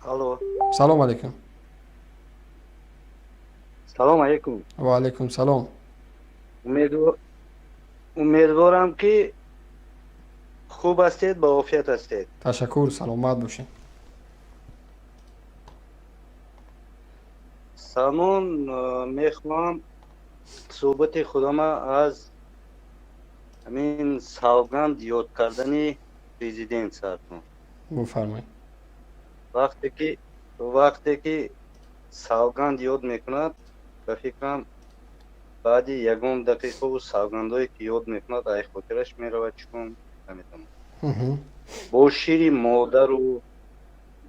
الو. سلام علیکم. سلام علیکم. و علیکم سلام. امیدوار امیدوارم که خوب هستید، با عافیت هستید. تشکر، سلامت باشین. سامان میخوام صحبت خودم از همین سوگند یاد کردن پرزیدنت سر کنم. بفرمایید. وقتی که سوگند یاد میکند، به فکرم بعد یکم دقیقه و سوگندهایی که یاد میکند ای خاطرش میرود چون نمیتونم مهم. با شیر مادر و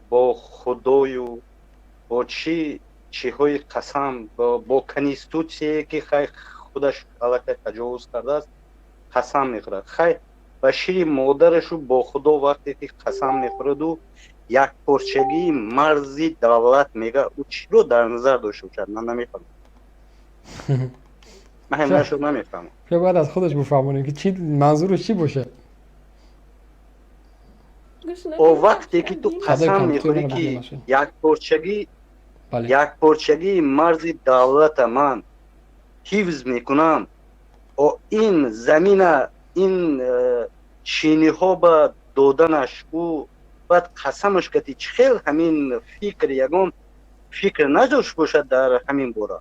با خدای با چیهای قسم با کنستوسیه که خی خودش علاقه تجاوز کرده است قسم میخورد. خی و شیر مادرش رو با خدا وقتی که قسم میخورد و یک پرچگی مرزی دولت میگه او چی رو در نظر داشته باشد من نمیفهمم. من شاید همینش رو نمیفهمم. شاید بعد از خودش بفهمونیم که چی منظورش چی باشه. و وقتی که تو صدای قسم کامپیوتر میخوری منو بنده که ماشین. بله. یک پرچگی مرزی دولت من حفظ میکنم و این زمین این چینی ها به دادنش او باید قسمش کتی چخیل همین فکر یگان فکر نداشت باشد در همین باره.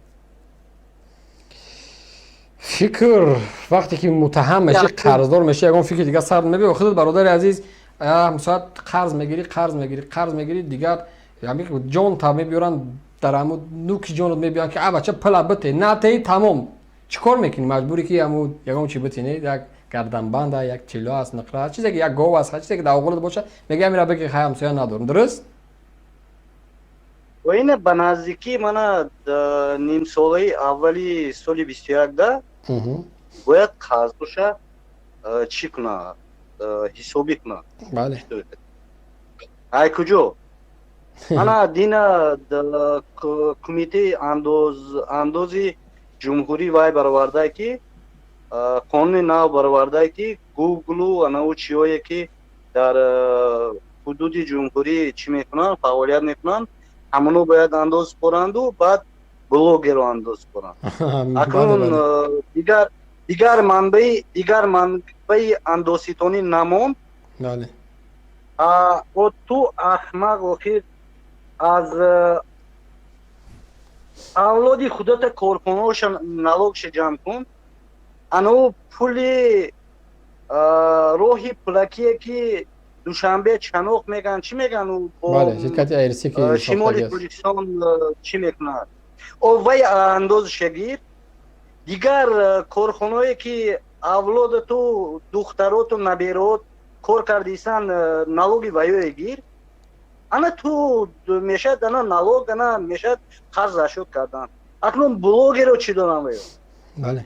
فکر وقتی که متهم میشه قرضدار میشه یگان فکر دیگه سر نمیبره. خودت برادر عزیز مثلا قرض میگیری دیگر یعنی جان تا میبیارن در همون نوک جانت میبیارن که بچه پلا بته نه تی تمام چیکار میکنی؟ مجبوری که همون یگان چی بتینی یک گردن بند یک چیلو است نقره چیزی که یک گاو است چیزی که در قولت باشه میگه میره بگی خیلی همسایه ندارم. درست؟ و این به نزدیکی من نیم ساله اولی سال 21 ده باید قرضش چی کنه حسابی کنه. بله. ای کجا انا دینا کمیته اندازی جمهوری وای برآورده که قانون نو برآورده که گوگل و انا چیایی که در حدود جمهوری چی میکنن فعالیت میکنن همونو باید انداز کنند و بعد بلوگر رو انداز کنند. بله اکنون بله. دیگر منبع اندازتانی نموند. بله. و تو احمق آخر از اولادی خودت کارخانه‌اش налогش جمع کن. انو پولی راهی پلکیه که دوشنبه چنوق میگن چی میگن و با بله شرکت ایرسی که شمال ساختگی است. کوردستان چی میکنن او وی انداز شگیر. دیگر کارخانه‌ای که اولاد تو دخترات و نبیرات کار کردیسن налоги ویو گیر. انا تو میشد انا налог انا میشد قرض اشود کردن. اکنون بلوگی رو چی دارم ویو. بله.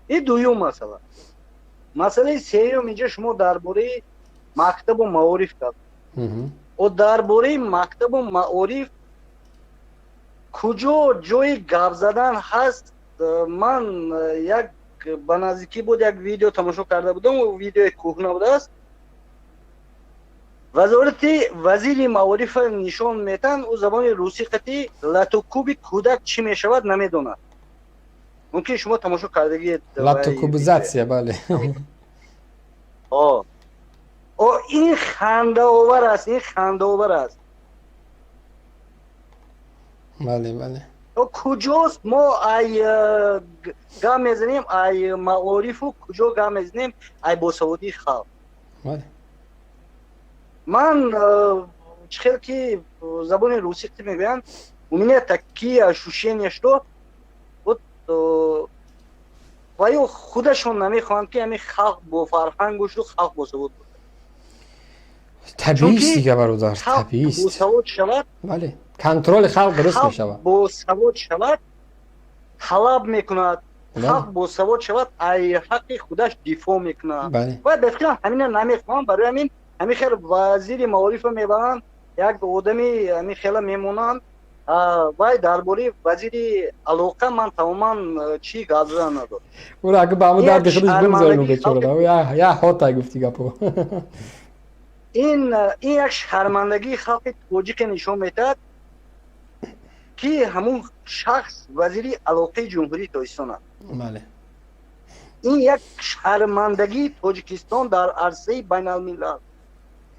این دویم مسئله سوم اینجا شما درباره مکتب و معارف کرد و درباره مکتب و معارف کجا جای گپ زدن هست. من یک به نزدیکی بود یک ویدیو تماشا کرده بودم و ویدیو کهنه بوده است. وزیر معارف نشان میتن او زبان روسی قطعی لاتوکوبی کودک چی میشود نمیدونه. ممکن شما تماشا کردگید لاتوکوبیزاتسیا. بله. آه این خنده آور است. بله بله. کجاست ما ای گام میزنیم ای معارف و کجا گام میزنیم ای باسوادی خلق. بله. من چخیل که زبان روسی که میگوین у меня такие ощущения что вот وایو خودشون نمیخوان که همین خلق با فرهنگ و خلق باسواد بود. طبیعی است دیگه برادر، طبیعی است. باسواد شود. بله. کنترل خلق درست میشود. باسواد شود طلب میکند. خلق باسواد شود ای حق خودش دفاع میکنه. بله. و بفکرم همین نمیخوان برای همین خیلی وزیر معارف میبرن یک آدمی همین خیلی میمونن وای درباره وزیر علاقه من تماما چی گذر ندارم. اون اگه با همون درد خودش بگذاریم بیچاره. یا هاتا گفتی گپو. این یک شرمندگی خلق توجیک نشون میدهد که همون شخص وزیری علاقه جمهوری تاجیکستان است. بله این یک شرمندگی تاجیکستان در عرصه بین الملل.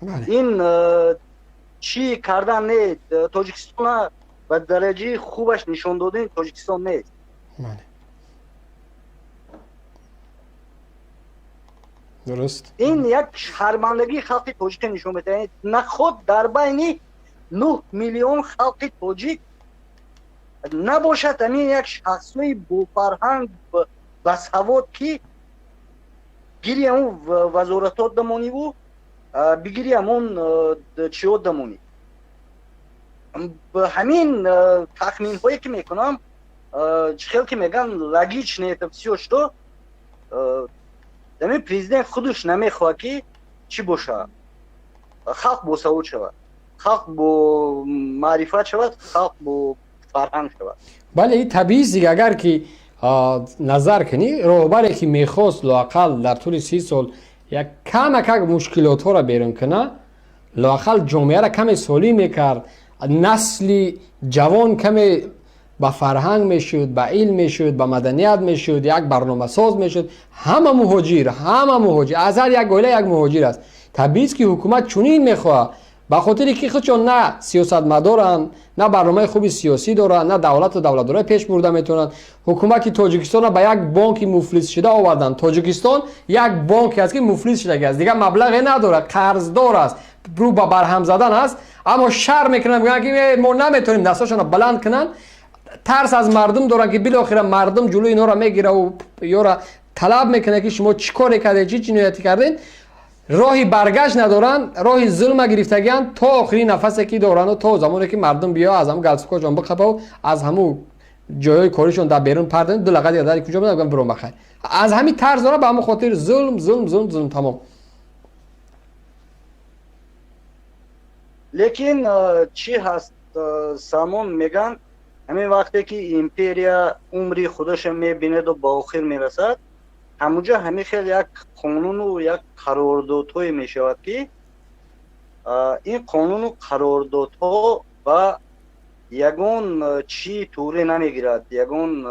بله این چی کردن نه تاجیکستان به درجه خوبش نشان دادن تاجیکستان نیست. بله درست. این یک شرمندگی خلق تاجیک نشون میده. نخود در بین 9 میلیون خلق تاجیک نباشد همین یک شخصی با فرهنگ و سواد که گیری همون وزارتات دمانی و بگیری همون چیات دمانی. همین تخمین هایی که میکنم خیلی که میگن لگیچ نیت все что دمی پریزیدنت خودش نمیخواد که چی باشه، خلق با سواد شود، خلق با معرفت شود، خلق با فرهنگ شود. بله این طبیعی دیگه. اگر که نظر کنی رهبری که میخواست لااقل در طول 30 سال یک کمک مشکلات ها را بیرون کنه، لااقل جامعه را کمی سالی میکرد، نسل جوان کمی با فرهنگ میشد، با علم میشد، با مدنیت میشد، یک برنامه ساز میشد. همه مهاجر از هر یک گوله یک مهاجر است. طبیعی است که حکومت چنین میخواه، به خاطر که خودشون نه سیاستمدارن، نه برنامه خوبی سیاسی دارن، نه دولت و دولت‌دارای پیش برده میتونن. حکومت تاجیکستان را به یک بانک مفلس شده آوردن. تاجیکستان یک بانک است که مفلس شده است، دیگه مبلغی نداره، قرضدار است، رو به برهم زدن است. اما شر میکنن، میگن که ما نمیتونیم دستاشون را بلند کنن. ترس از مردم دارن که بالاخره مردم جلوی اینا را میگیره و یا را طلب میکنه که شما چیکار کردید، چی جنایتی کردین. راهی برگشت ندارن، راهی ظلم گرفتگیان تا آخرین نفسی که دارن و تا زمانی که مردم بیا از همو گلسکو جان بخپه و از همو جای کارشون در بیرون پردن دو لغت در کجا بدن برون بخیر. از همین طرز داره به همون خاطر ظلم تمام. لیکن چی هست سامان میگن همین وقتی که امپریا عمری خودش میبیند و با آخر میرسد، همونجا همین خیلی یک قانون و یک قراردادهای میشود که این قانون و قراردادها و یگون چی طوری نمیگیرد، یگون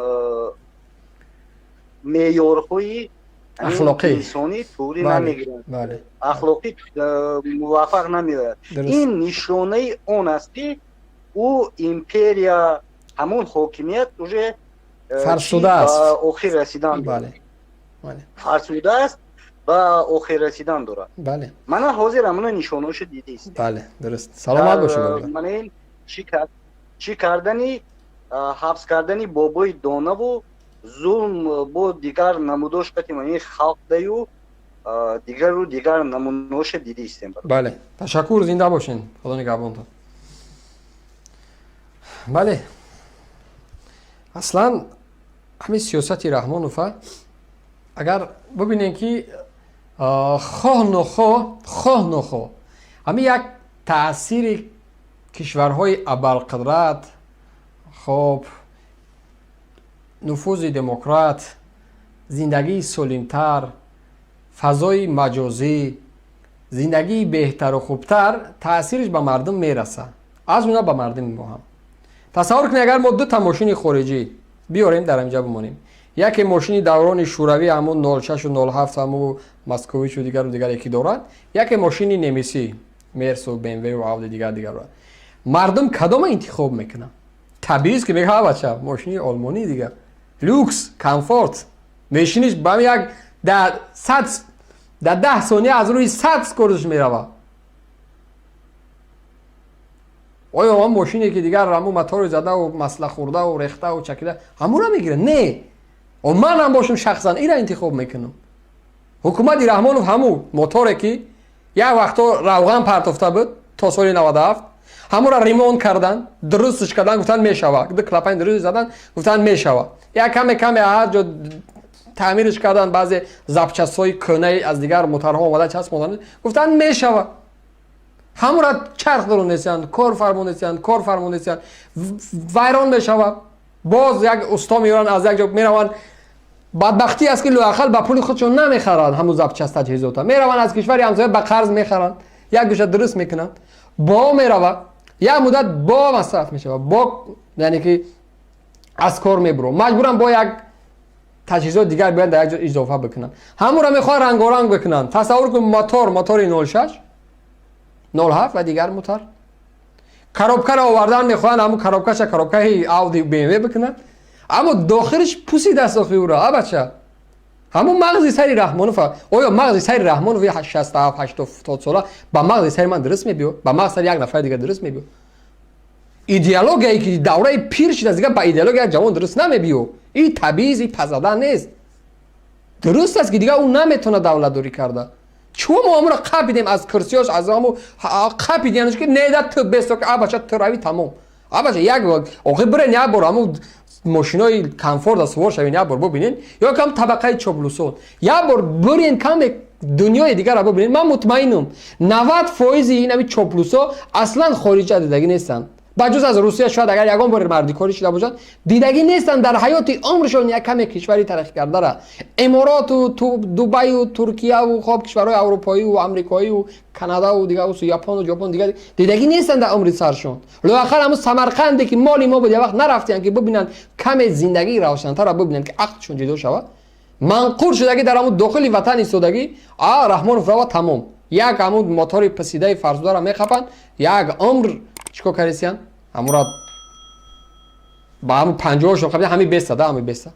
معیارهای اخلاقی انسانی طوری نمیگیرد، بله. اخلاقی موافق نمیاد. این نشانه اون است که او امپریا همون حاکمیت اوجه فرسوده است، آخر رسیدن. بله فرسوده است و آخر رسیدن دارد. بله من حاضر همون نشانه‌اش دیده است. بله درست. سلامت باشید. من این چی کردنی حبس کردنی بابای دانه و ظلم با دیگر نموداش که من خلق دیو دیگر نمونه‌اش دیده استم. بله تشکر، زنده باشین، خدا نگهبانتون. بله اصلا همین سیاست رحمانوف اگر ببینین که خواه نخواه همین یک تأثیر کشورهای ابرقدرت، خب نفوذ دموکرات، زندگی سالمتر، فضای مجازی، زندگی بهتر و خوبتر تأثیرش به مردم میرسه، از اونا به مردم ما هم. تصور کنید اگر ما 2 تا ماشین خارجی بیاریم در اینجا بمانیم، یک ماشین دوران شوروی همون 06 و 07 همون مسکویچ و دیگر یکی دارد، یک ماشین نمیسی مرس و BMW و آودی دیگر دارد. مردم کدام انتخاب میکنن؟ طبیعی است که میگه ها بچه ماشین آلمانی دیگه، لوکس، کامفورت، ماشینش با یک در 10 ثانیه از روی 100 سکورش میروه. آیا اون ماشینی که دیگر رمو موتور زده و مسئله خورده و ریخته و چکیده همون را میگیره؟ نه، و من هم باشم شخصا این را انتخاب میکنم. حکومت رحمانوف همون موتوری که یک وقتا روغن پرتافته بود تا سال 97 همون را ریمونت کردن، درستش کردن، گفتن میشوه، دو کلاپین درست زدن گفتن میشوه. یک کمی هر جا تعمیرش کردن، بعضی زبچسای کنه از دیگر موتورها اومده چسبوندن گفتن میشوه. همون را چرخ درون نیستن، کار فرمون ویران میشوه. باز یک استا میرن از یک جا میرون، بدبختی است که لااقل با پول خودشون نمیخرن همون زبچست تجهیزات، میرون از کشوری همسایه با قرض میخرن. یک گوشه درست میکنن با میرود یک مدت با مصرف میشه با یعنی که از کار میبرو مجبورم با یک تجهیزات دیگر باید در یک جا اضافه بکنن همون را میخوان رنگارنگ بکنن تصور کن موتور 06 07 و دیگر موتور کروبکه را آوردن میخوان همون کروبکه اودی بی ام بکنن اما داخلش پوسیده است او را بچه همون مغز سری رحمانوف آیا مغز سری رحمانوف 67 80 ساله با مغز سری من درست میبیو با مغز سری یک نفر دیگه درست میبیو ایدئولوژی که دوره پیر شده دیگه با ایدئولوژی جوان درست نمیبیو این تبعیض پسدن نیست درست است که دیگه اون نمیتونه دولت دوری کرده چون ما امر قپیدیم از کرسیاش از همو قپیدیم که نیده تو بسو که بچه تو روی تمام بچه یک آخه برین یک بار همون ماشینای کامفورت سوار شوین یک بار ببینین یا کم طبقه چابلوسون یک بار برین کم دنیای دیگر رو ببینین من مطمئنم 90% این همین چابلوسا اصلا خارجی دیدگی نیستن بجز از روسیه شاید اگر یگان بار مردی کاری شده باشن دیدگی نیستن در حیات عمرشون یک کم کشوری ترقی کرده را امارات و دبی و ترکیه و خب کشورهای اروپایی و آمریکایی و کانادا و دیگه و ژاپن و ژاپن دیگه دیدگی نیستن در عمر سرشون لااخر همون سمرقندی که مالی ما بود وقت نرفتن که ببینن کم زندگی روشن‌تر را ببینن که عقدشون جدا شود منقور شدگی در همون داخل وطن ایستادگی رحمان فروا تمام یک همون موتور پسیده فرزوده را میخپن یک عمر چیکار کردین همون را با همون 50 شو قبل همین 20 همین 20